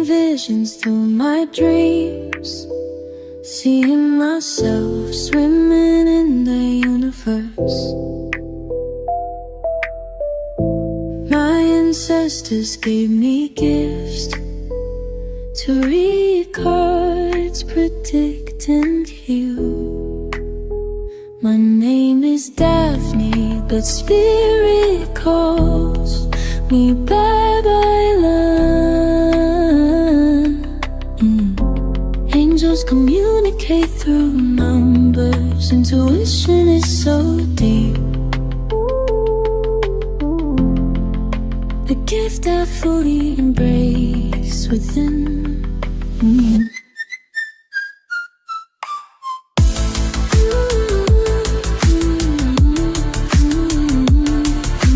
visions through my dreams, seeing myself swimming in the universe. My ancestors gave me gifts to read cards, predict and heal. My name is Daphne, but spirit calls me Babylon. Angels communicate through numbers. Intuition is so deep. The gift I fully embrace within.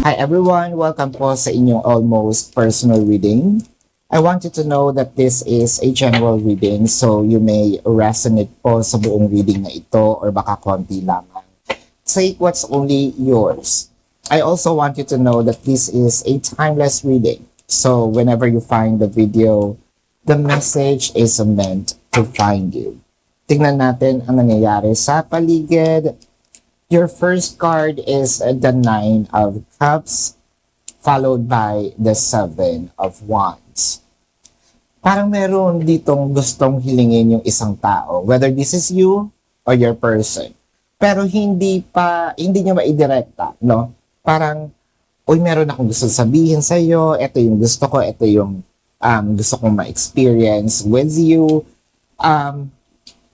Hi everyone! Welcome po sa inyong almost personal reading. I want you to know that this is a general reading, so you may resonate po sa buong reading na ito or baka konti lamang. Take what's only yours. I also want you to know that this is a timeless reading. So whenever you find the video, the message is meant to find you. Tingnan natin ang nangyayari sa paligid. Your first card is the Nine of Cups, followed by the Seven of Wands. Parang meron ditong gustong hilingin yung isang tao, whether this is you or your person. Pero hindi nyo maidirekta, no? Parang, uy, meron akong gusto sabihin sa'yo, ito yung gusto ko, ito yung gusto kong ma-experience with you.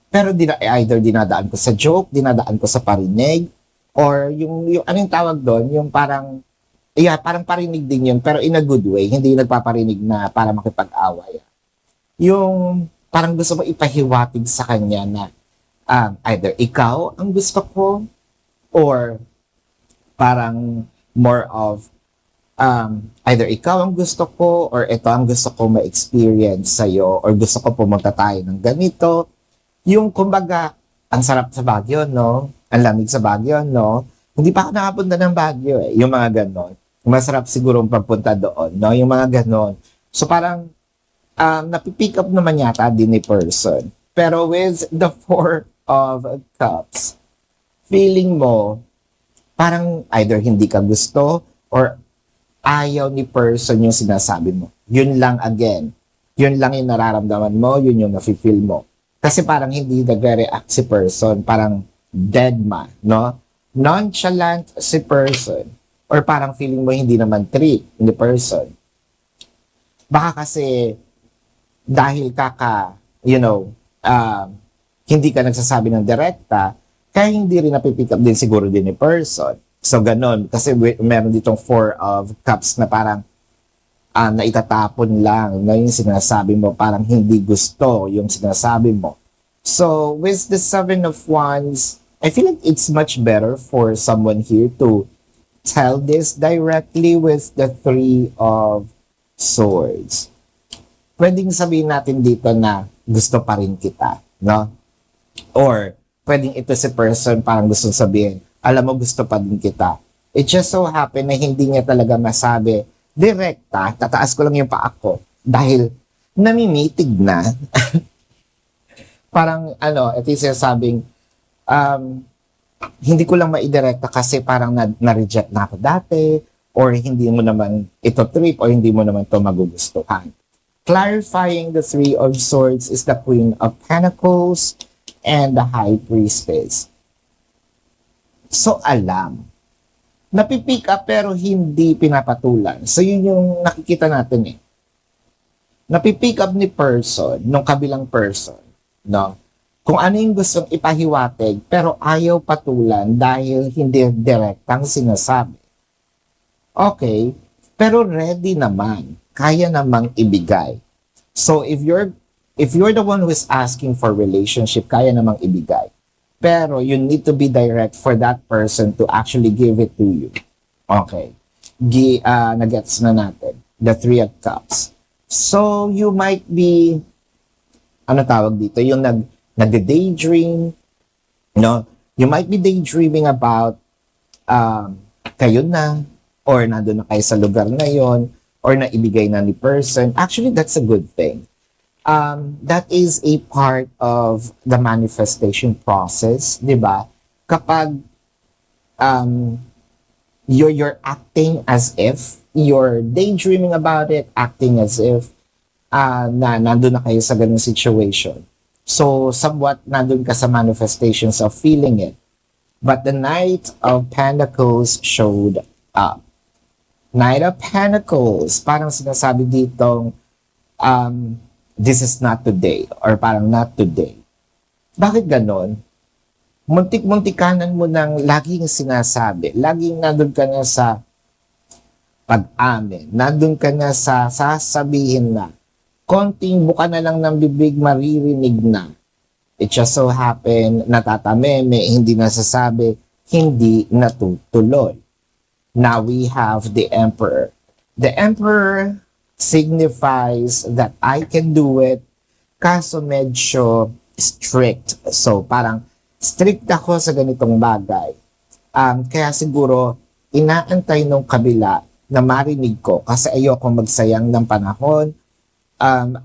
Pero either dinadaan ko sa joke, dinadaan ko sa parinig, or yung ano yung tawag doon, yung parang, parang parinig din yun, pero in a good way, hindi yung nagpaparinig na para makipag-away. Yung parang gusto mo ipahiwatig sa kanya na either ikaw ang gusto ko, or parang more of either ikaw ang gusto ko, or ito ang gusto ko ma-experience sa'yo, or gusto ko pumunta tayo ng ganito. Yung kumbaga, ang sarap sa Baguio, no? Ang lamig sa Baguio, no? Hindi pa ako nakapunta ng Baguio, eh. Yung mga ganon. Masarap siguro ang pagpunta doon, no? Yung mga ganon. So parang, napipick up naman yata din ni person. Pero with the Four of Cups, feeling mo, parang either hindi ka gusto, or ayaw ni person yung sinasabi mo. Yun lang again. Yun lang yung nararamdaman mo, yun yung nafe-feel mo. Kasi parang hindi nagre-react si person, parang dead ma, no? Nonchalant si person, or parang feeling mo hindi naman treat ni person. Baka kasi dahil hindi ka nagsasabi ng direkta, kaya hindi rin napipick up din siguro din ni person. So ganon, kasi meron ditong Four of Cups na parang naitatapon lang na yung sinasabi mo, parang hindi gusto yung sinasabi mo. So, with the Seven of Wands, I feel like it's much better for someone here to tell this directly with the Three of Swords. Pwedeng sabihin natin dito na gusto pa rin kita, no? Or, pwedeng ito si person parang gusto sabihin, alam mo gusto pa din kita. It just so happen na hindi niya talaga masabi direkta, tataas ko lang yung paa ko dahil namimitig na. Parang ito yung sinasabing hindi ko lang maidirekta kasi parang na-reject na ako dati, or hindi mo naman ito trip, or hindi mo naman ito magugustuhan. Clarifying the Three of Swords is the Queen of Pentacles and the High Priestess. So alam, napipick up pero hindi pinapatulan. So yun yung nakikita natin eh. Napipick up ni person, nung kabilang person, no? Kung ano yung gustong ipahiwatig pero ayaw patulan dahil hindi direktang sinasabi. Okay, pero ready naman. Kaya namang ibigay. So if you're the one who is asking for relationship, kaya namang ibigay. Pero you need to be direct for that person to actually give it to you. Okay. Nagets na natin. The Three of Cups. So, you might be, tawag dito? Yung nag-daydream, no? You might be daydreaming about kayo na, or nandun na kayo sa lugar na yon, or naibigay na ni person. Actually, that's a good thing. That is a part of the manifestation process, di ba? Kapag um, you're acting as if, you're daydreaming about it, acting as if na nandun na kayo sa ganung situation. So, somewhat nandun ka sa manifestations of feeling it. But the Knight of Pentacles showed up. Knight of Pentacles, parang sinasabi ditong, this is not today, or parang not today. Bakit ganon? Muntik-muntikanan mo ng laging sinasabi, laging nandun ka na sa pag-amin, nandun ka na sa sasabihin na, konting buka na lang ng bibig, maririnig na. It just so happen, natatameme, hindi nasasabi, hindi natutuloy. Now we have the Emperor. The Emperor signifies that I can do it, kaso medyo strict. So parang strict ako sa ganitong bagay. Kaya siguro, inaantay nung kabila na marinig ko kasi ayokong magsayang ng panahon.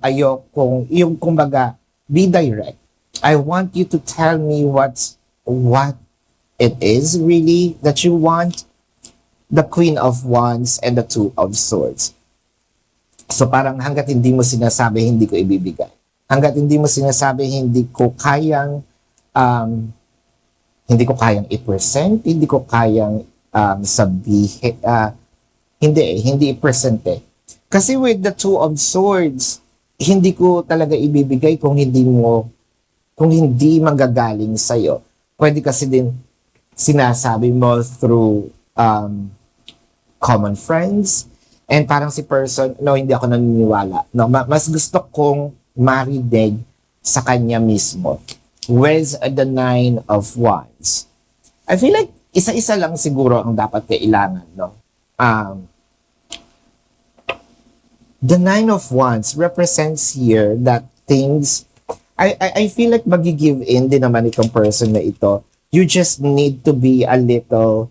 Ayokong, yung kumbaga, be direct. I want you to tell me what it is really that you want. The Queen of Wands and the Two of Swords. So parang hanggat hindi mo sinasabi, hindi ko ibibigay. Hanggat hindi mo sinasabi, hindi ko kayang i-present, hindi ko kayang sabihin, hindi i-present eh. Kasi with the Two of Swords, hindi ko talaga ibibigay kung hindi manggagaling sa'yo. Pwede kasi din sinasabi mo through common friends, and parang si person, no, hindi ako naniniwala. No, mas gusto kong marinig sa kanya mismo. With the Nine of Wands. I feel like isa-isa lang siguro ang dapat kailangan, no? The Nine of Wands represents here that things, I feel like magi-give in din naman itong person na ito. You just need to be a little,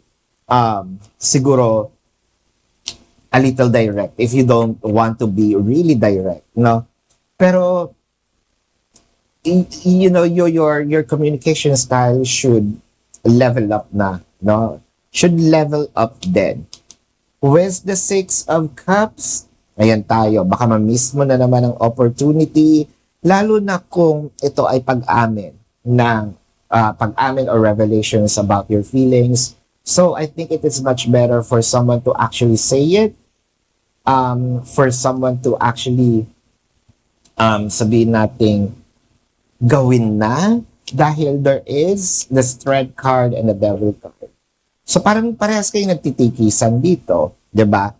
siguro, a little direct if you don't want to be really direct, no? Pero, you know, your communication style should level up na, no? Should level up then. With the Six of Cups, ayan tayo, baka ma-miss mo na naman ang opportunity, lalo na kung ito ay pag-amin ng pag-amin or revelations about your feelings. So I think it is much better for someone to actually say it, for someone to actually sabihin nating gawin na, dahil there is the Strength card and the Devil card. So parang parehas kayo nagtitikisan dito, 'di ba?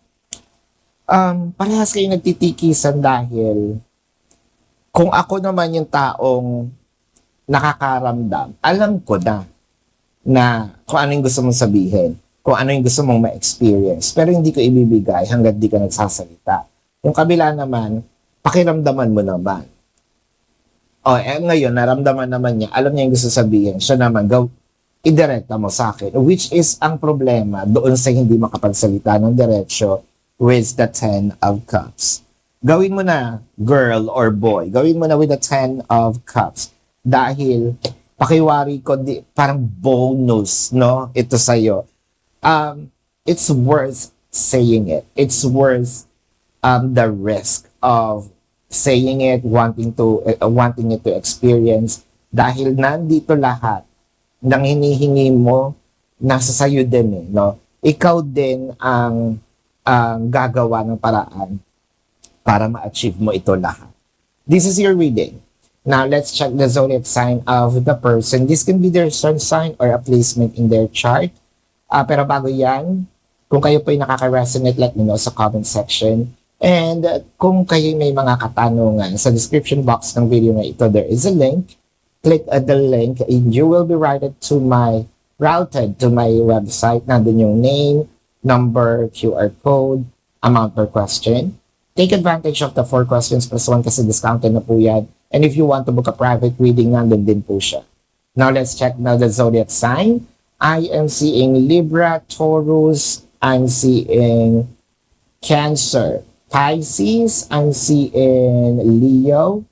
Parehas kayo nagtitikisan dahil kung ako naman yung taong nakakaramdam, alam ko na kung ano yung gusto mong sabihin, kung ano yung gusto mong ma-experience, pero hindi ko ibibigay hanggat di ka nagsasalita. Yung kabila naman, pakiramdaman mo naman. Ngayon, naramdaman naman niya, alam niya yung gusto sabihin, siya naman, idirekta mo sa akin, which is ang problema doon sa hindi makapagsalita ng diretsyo with the Ten of Cups. Gawin mo na, girl or boy, gawin mo na with the Ten of Cups. Dahil, pakiwari ko, parang bonus, no? Ito sa'yo. It's worth saying it. It's worth the risk of saying it, wanting it to experience. Dahil nandito lahat ng hinihingi mo, nasa sayo din eh, no? Ikaw din ang gagawa ng paraan para ma-achieve mo ito lahat. This is your reading. Now, let's check the zodiac sign of the person. This can be their sun sign or a placement in their chart. Pero bago yan, kung kayo po ay nakaka-resonate, let me know sa comment section. And kung kayo may mga katanungan, sa description box ng video na ito, there is a link. Click the link and you will be routed to my website. Nandun yung name, number, QR code, amount per question. Take advantage of the 4 questions plus 1 kasi discounted na po yan. And if you want to book a private reading, nandun din po siya. Now, let's check now the zodiac sign. I am seeing Libra, Taurus, I'm seeing Cancer, Pisces, I'm seeing Leo,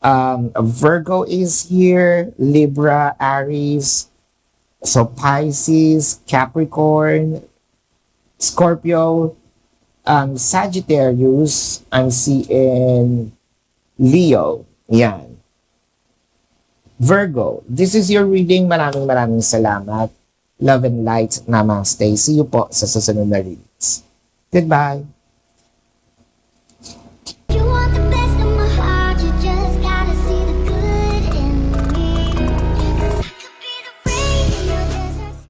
Virgo is here, Libra, Aries, so Pisces, Capricorn, Scorpio, Sagittarius, I'm seeing Leo. Yan. Virgo, this is your reading. Maraming salamat. Love and light. Namaste. See you po sa susunod na readings. Goodbye.